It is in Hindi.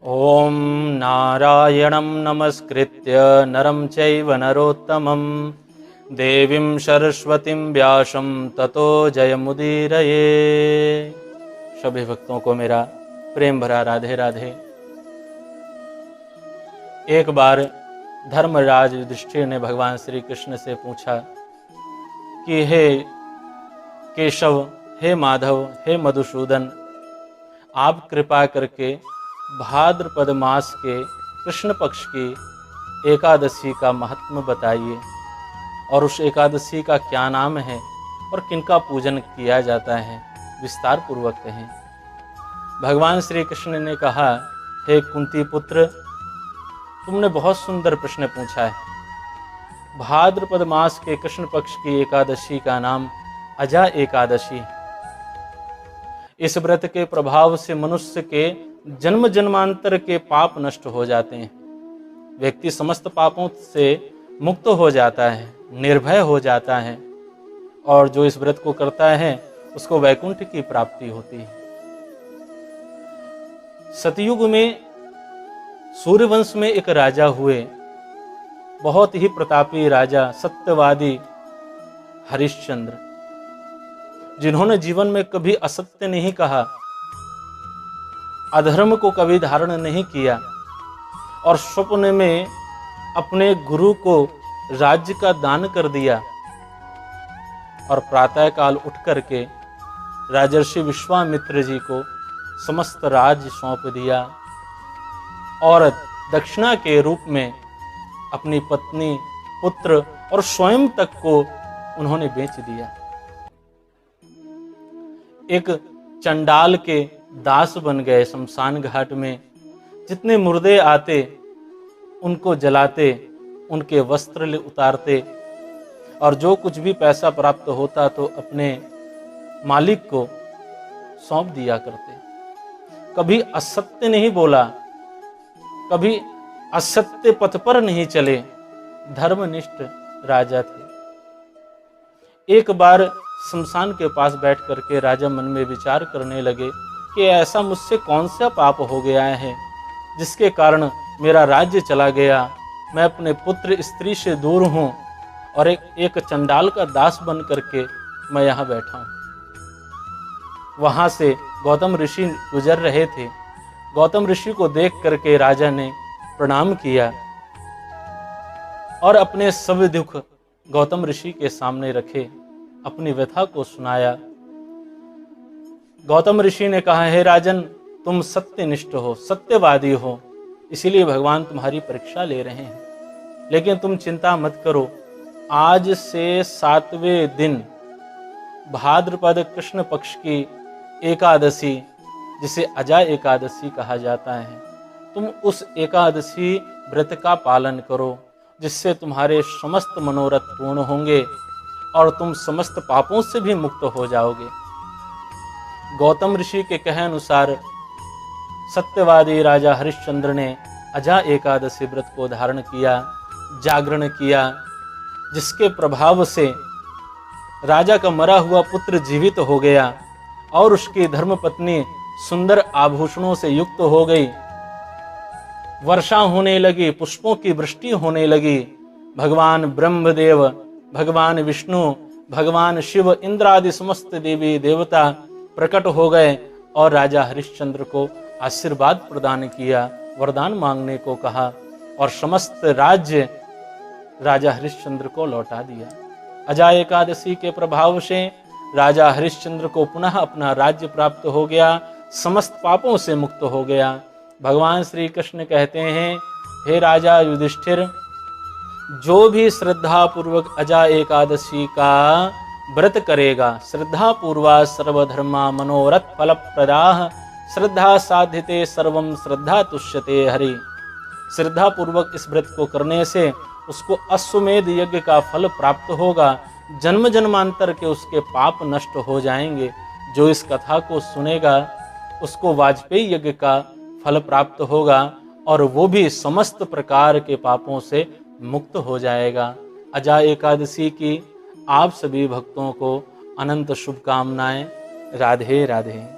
ॐ नारायणं नमस्कृत्य नरं चैव नरोत्तमं देवीं सरस्वतीं व्यासं ततो जयमुदीरये। सभी भक्तों को मेरा प्रेम भरा राधे राधे। एक बार धर्मराज युधिष्ठिर ने भगवान श्री कृष्ण से पूछा कि हे केशव, हे माधव, हे मधुसूदन, आप कृपा करके भाद्रपद मास के कृष्ण पक्ष की एकादशी का महात्म्य बताइए और उस एकादशी का क्या नाम है और किनका पूजन किया जाता है, विस्तार पूर्वक कहें। भगवान श्री कृष्ण ने कहा, हे कुंती पुत्र, तुमने बहुत सुंदर प्रश्न पूछा है। भाद्रपद मास के कृष्ण पक्ष की एकादशी का नाम अजा एकादशी। इस व्रत के प्रभाव से मनुष्य के जन्म जन्मांतर के पाप नष्ट हो जाते हैं। व्यक्ति समस्त पापों से मुक्त हो जाता है, निर्भय हो जाता है, और जो इस व्रत को करता है उसको वैकुंठ की प्राप्ति होती है। सतयुग में सूर्यवंश में एक राजा हुए, बहुत ही प्रतापी राजा, सत्यवादी हरिश्चंद्र, जिन्होंने जीवन में कभी असत्य नहीं कहा, अधर्म को कभी धारण नहीं किया और स्वप्न में अपने गुरु को राज्य का दान कर दिया और प्रातः काल उठ करके राजर्षि विश्वामित्र जी को समस्त राज्य सौंप दिया और दक्षिणा के रूप में अपनी पत्नी, पुत्र और स्वयं तक को उन्होंने बेच दिया। एक चंडाल के दास बन गए। शमशान घाट में जितने मुर्दे आते उनको जलाते, उनके वस्त्र उतारते और जो कुछ भी पैसा प्राप्त होता तो अपने मालिक को सौंप दिया करते। कभी असत्य नहीं बोला, कभी असत्य पथ पर नहीं चले, धर्मनिष्ठ राजा थे। एक बार शमशान के पास बैठ करके राजा मन में विचार करने लगे कि ऐसा मुझसे कौन सा पाप हो गया है जिसके कारण मेरा राज्य चला गया, मैं अपने पुत्र स्त्री से दूर हूँ और एक चंडाल का दास बन करके मैं यहाँ बैठा हूँ। वहाँ से गौतम ऋषि गुजर रहे थे। गौतम ऋषि को देख करके राजा ने प्रणाम किया और अपने सब दुख गौतम ऋषि के सामने रखे, अपनी व्यथा को सुनाया। गौतम ऋषि ने कहा, हे राजन, तुम सत्यनिष्ठ हो, सत्यवादी हो, इसीलिए भगवान तुम्हारी परीक्षा ले रहे हैं। लेकिन तुम चिंता मत करो, आज से 7वें दिन भाद्रपद कृष्ण पक्ष की एकादशी, जिसे अजा एकादशी कहा जाता है, तुम उस एकादशी व्रत का पालन करो, जिससे तुम्हारे समस्त मनोरथ पूर्ण होंगे और तुम समस्त पापों से भी मुक्त हो जाओगे। गौतम ऋषि के कहे अनुसार सत्यवादी राजा हरिश्चंद्र ने अजा एकादशी व्रत को धारण किया, जागरण किया, जिसके प्रभाव से राजा का मरा हुआ पुत्र जीवित हो गया और उसकी धर्मपत्नी सुंदर आभूषणों से युक्त हो गई। वर्षा होने लगी, पुष्पों की वृष्टि होने लगी। भगवान ब्रह्मदेव, भगवान विष्णु, भगवान शिव, इंद्र आदि समस्त देवी देवता प्रकट हो गए और राजा हरिश्चंद्र को आशीर्वाद प्रदान किया, वरदान मांगने को कहा और समस्त राज्य राजा हरिश्चंद्र को लौटा दिया। अजा एकादशी के प्रभाव से राजा हरिश्चंद्र को पुनः अपना राज्य प्राप्त हो गया, समस्त पापों से मुक्त हो गया। भगवान श्री कृष्ण कहते हैं, हे राजा युधिष्ठिर, जो भी श्रद्धा पूर्वक अजा एकादशी का व्रत करेगा, श्रद्धा पूर्वा सर्वधर्मा मनोरथ फल प्रदाह, श्रद्धा साधिते सर्वम श्रद्धा तुष्यते हरि। श्रद्धा पूर्वक इस व्रत को करने से उसको अश्वमेध यज्ञ का फल प्राप्त होगा, जन्म जन्मांतर के उसके पाप नष्ट हो जाएंगे। जो इस कथा को सुनेगा उसको वाजपेयी यज्ञ का फल प्राप्त होगा और वो भी समस्त प्रकार के पापों से मुक्त हो जाएगा। अजा एकादशी की आप सभी भक्तों को अनंत शुभकामनाएं। राधे राधे।